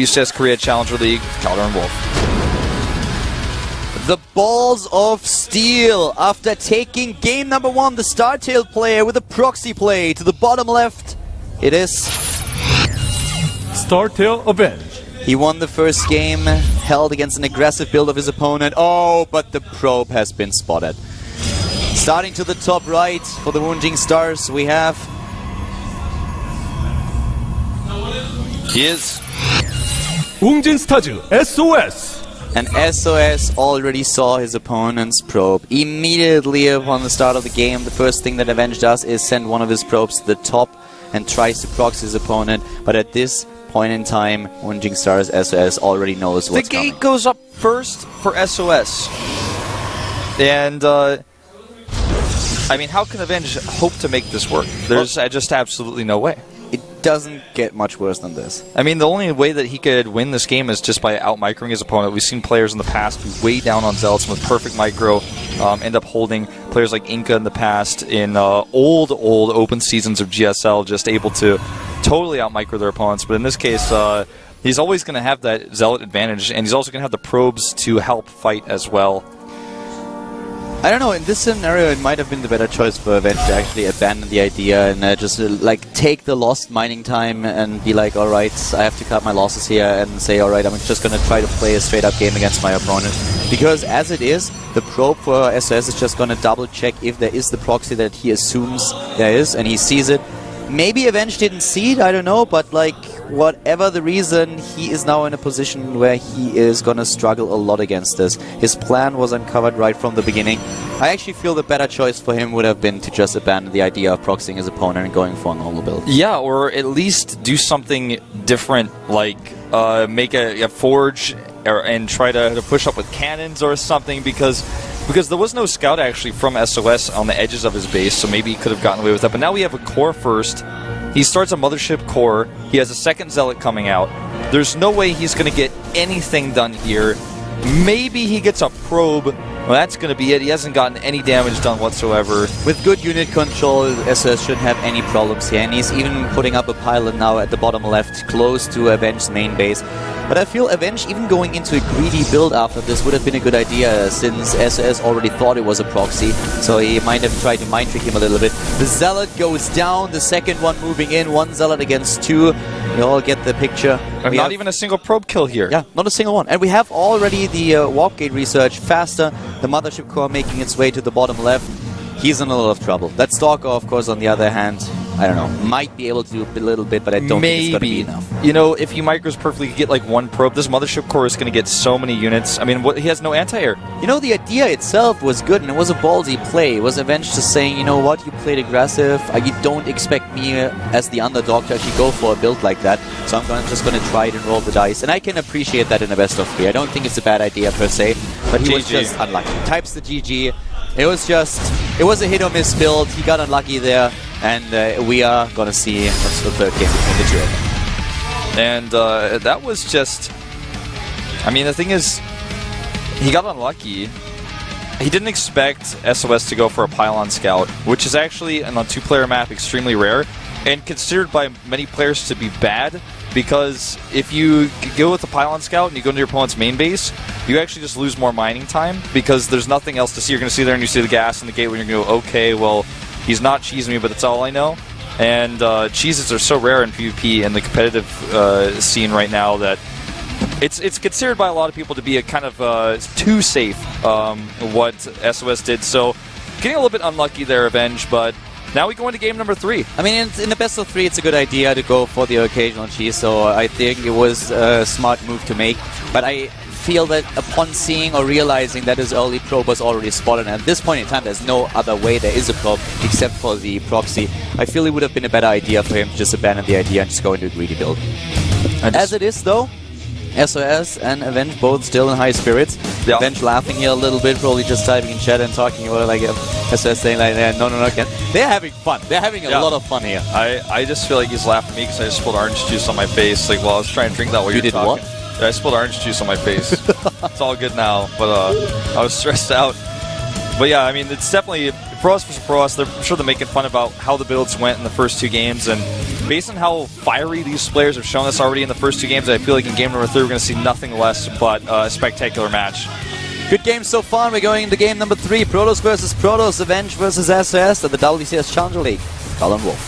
WCS Korea Challenger League, Calder and Wolf. The balls of steel after taking game number 1, the Startail player with a proxy play to the bottom left. It is Startail Avenge. He won the first game, held against an aggressive build of his opponent. Oh, but the probe has been spotted. Starting to the top right for the Wounding Stars, we have... He is 웅진 스타즈 SOS. And SOS already saw his opponent's probe. Immediately upon the start of the game, the first thing that Avenge does is send one of his probes to the top and tries to proxy his opponent. But at this point in time, Wounding Stars SOS already knows what's coming. The gate goes up first for SOS. And, I mean, how can Avenge hope to make this work? There's just absolutely no way. It doesn't get much worse than this. I mean, the only way that he could win this game is just by out-microing his opponent. We've seen players in the past be way down on Zealots with perfect micro, end up holding players like Inca in the past in old open seasons of GSL, just able to totally out-micro their opponents. But in this case, he's always going to have that Zealot advantage, and he's also going to have the probes to help fight as well. I don't know, in this scenario it might have been the better choice for Avenge to actually abandon the idea and just like take the lost mining time and be like, alright, I have to cut my losses here and say, alright, I'm just going to try to play a straight up game against my opponent. Because as it is, the probe for SOS is just going to double check if there is the proxy that he assumes there is, and he sees it. Maybe Avenge didn't see it, I don't know, but like, whatever the reason, he is now in a position where he is gonna struggle a lot against this. His plan was uncovered right from the beginning. I actually feel the better choice for him would have been to just abandon the idea of proxying his opponent and going for a normal build. Yeah, or at least do something different, like make a forge and try to push up with cannons or something, because there was no scout actually from SOS on the edges of his base, so maybe he could have gotten away with that. But now we have a core first. He starts a Mothership core. He has a second Zealot coming out. There's no way he's going to get anything done here. Maybe he gets a probe. Well, that's going to be it. He hasn't gotten any damage done whatsoever. With good unit control, SOS shouldn't have any problems here. And he's even putting up a pylon now at the bottom left, close to Avenge's main base. But I feel Avenge even going into a greedy build after this would have been a good idea, since SOS already thought it was a proxy. So he might have tried to mind trick him a little bit. The Zealot goes down, the second one moving in, one Zealot against two. You all get the picture. And not even a single probe kill here. Yeah, not a single one. And we have already the warp gate research faster. The Mothership core making its way to the bottom left. He's in a lot of trouble. That Stalker, of course, on the other hand, I don't know, might be able to do a little bit, but I don't think it's going to be enough. You know, if he micros perfectly, you get like one probe. This Mothership core is going to get so many units. I mean, he has no anti-air. You know, the idea itself was good, and it was a ballsy play. It was Avenge just saying, you know what, you played aggressive. You don't expect me as the underdog to actually go for a build like that, so I'm just going to try it and roll the dice. And I can appreciate that in a best of 3. I don't think it's a bad idea per se, but he was just unlucky. Types the GG. It was a hit or miss build. He got unlucky there, and we are going to see what's the third game between the two of them. And that was just... I mean, the thing is, he got unlucky. He didn't expect SOS to go for a pylon scout, which is actually, on a 2-player map, extremely rare, and considered by many players to be bad, because if you go with the pylon scout and you go into your opponent's main base, you actually just lose more mining time, because there's nothing else to see. You're going to see there and you see the gas in the gate when you're going to go, okay, well, he's not cheesing me, but that's all I know. And cheeses are so rare in PvP in the competitive scene right now that it's considered by a lot of people to be a kind of too safe what SOS did. So getting a little bit unlucky there, Avenge, but now we go into game number 3. I mean, in the best of 3, it's a good idea to go for the occasional cheese, so I think it was a smart move to make. But I feel that upon seeing or realizing that his early probe was already spotted, and at this point in time there's no other way there is a probe except for the proxy, I feel it would have been a better idea for him to just abandon the idea and just go into a greedy build. As it is though, SOS and Avenge both still in high spirits. Yeah. Avenge laughing here a little bit, probably just typing in chat and talking about it like SOS saying like, no, again. They're having fun. They're having a lot of fun here. I just feel like he's laughing at me because I just spilled orange juice on my face. Like, well, I was trying to drink that while you were talking. You did what? I spilled orange juice on my face. It's all good now, but I was stressed out. But yeah, I mean, it's definitely Protoss versus Protoss, I'm sure they're making fun about how the builds went in the first 2 games, and based on how fiery these players have shown us already in the first 2 games, I feel like in game number 3 we're going to see nothing less but a spectacular match. Good game so far. We're going into game number 3. Protoss versus Protoss, Avenge versus SOS at the WCS Challenger League. Colin Wolf.